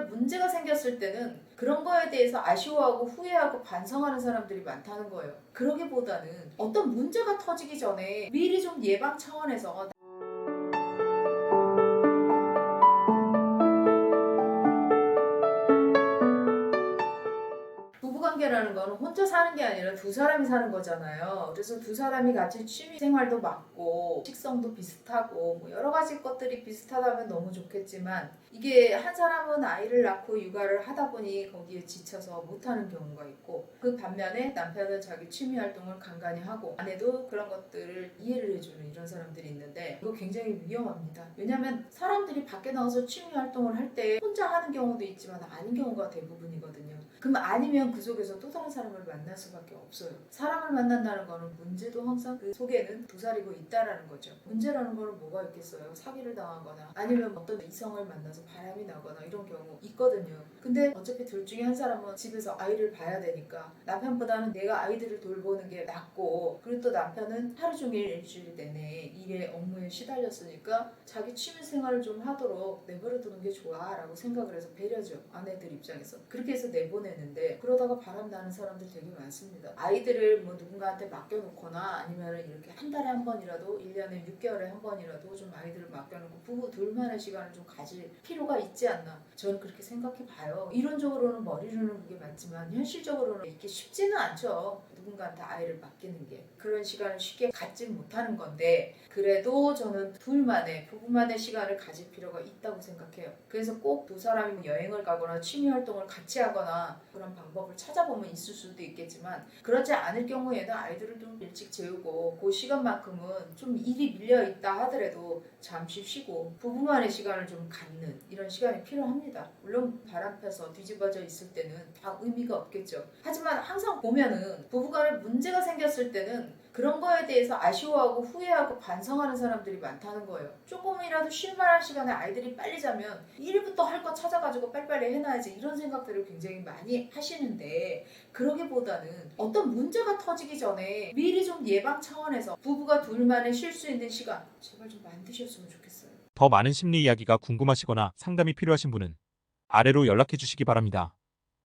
문제가 생겼을 때는 그런 거에 대해서 아쉬워하고 후회하고 반성하는 사람들이 많다는 거예요. 그러기보다는 어떤 문제가 터지기 전에 미리 좀 예방 차원에서 부부관계라는 거는 혼자 사는 게 아니라 두 사람이 사는 거잖아요. 그래서 두 사람이 같이 취미생활도 맞고 식성도 비슷하고 뭐 여러 가지 것들이 비슷하다면 너무 좋겠지만 이게 한 사람은 아이를 낳고 육아를 하다 보니 거기에 지쳐서 못하는 경우가 있고 그 반면에 남편은 자기 취미활동을 간간히 하고 아내도 그런 것들을 이해를 해주는 이런 사람들이 있는데 이거 굉장히 위험합니다. 왜냐하면 사람들이 밖에 나가서 취미활동을 할 때 혼자 하는 경우도 있지만 아닌 경우가 대부분이거든요. 그럼 아니면 그 속에서 또 다른 사람을 만날 수밖에 없어요. 사람을 만난다는 거는 문제도 항상 그 속에는 도사리고 있다라는 거죠. 문제라는 거는 뭐가 있겠어요? 사기를 당하거나 아니면 어떤 이성을 만나서 바람이 나거나 이런 경우 있거든요. 근데 어차피 둘 중에 한 사람은 집에서 아이를 봐야 되니까 남편보다는 내가 아이들을 돌보는 게 낫고 그리고 또 남편은 하루 종일 일주일 내내 일에 업무에 시달렸으니까 자기 취미 생활을 좀 하도록 내버려 두는 게 좋아 라고 생각을 해서 배려죠. 아내들 입장에서. 그렇게 해서 내보내는데 그러다가 바람 나는 사람들 되게 많습니다. 아이들을 뭐 누군가한테 맡겨놓거나 아니면 이렇게 한 달에 한 번이라도 1년에 6개월에 한 번이라도 좀 아이들을 맡겨놓고 부부 둘만의 시간을 좀 가질 필요가 있지 않나 저는 그렇게 생각해 봐요. 이론적으로는 머리로는 그게 맞지만 현실적으로는 이렇게 쉽지는 않죠. 누군가한테 아이를 맡기는 게 그런 시간을 쉽게 갖지 못하는 건데 그래도 저는 둘만의 부부만의 시간을 가질 필요가 있다고 생각해요. 그래서 꼭 두 사람이 여행을 가거나 취미 활동을 같이 하거나 그런 방법을 찾아보면 있을 수도 있겠지만 그렇지 않을 경우에는 아이들을 좀 일찍 재우고 그 시간만큼은 좀 일이 밀려 있다 하더라도 잠시 쉬고 부부만의 시간을 좀 갖는 이런 시간이 필요합니다. 물론 바람 펴서 뒤집어져 있을 때는 다 의미가 없겠죠. 하지만 항상 보면은 부부간에 문제가 생겼을 때는 그런 거에 대해서 아쉬워하고 후회하고 반성하는 사람들이 많다는 거예요. 조금이라도 쉴만한 시간에 아이들이 빨리 자면 일부터 할 거 찾아가지고 빨리빨리 해놔야지 이런 생각들을 굉장히 많이 하시는데 그러기보다는 어떤 문제가 터지기 전에 미리 좀 예방 차원에서 부부가 둘만의 쉴 수 있는 시간 제발 좀 만드셨으면 좋겠어요. 더 많은 심리 이야기가 궁금하시거나 상담이 필요하신 분은 아래로 연락해 주시기 바랍니다.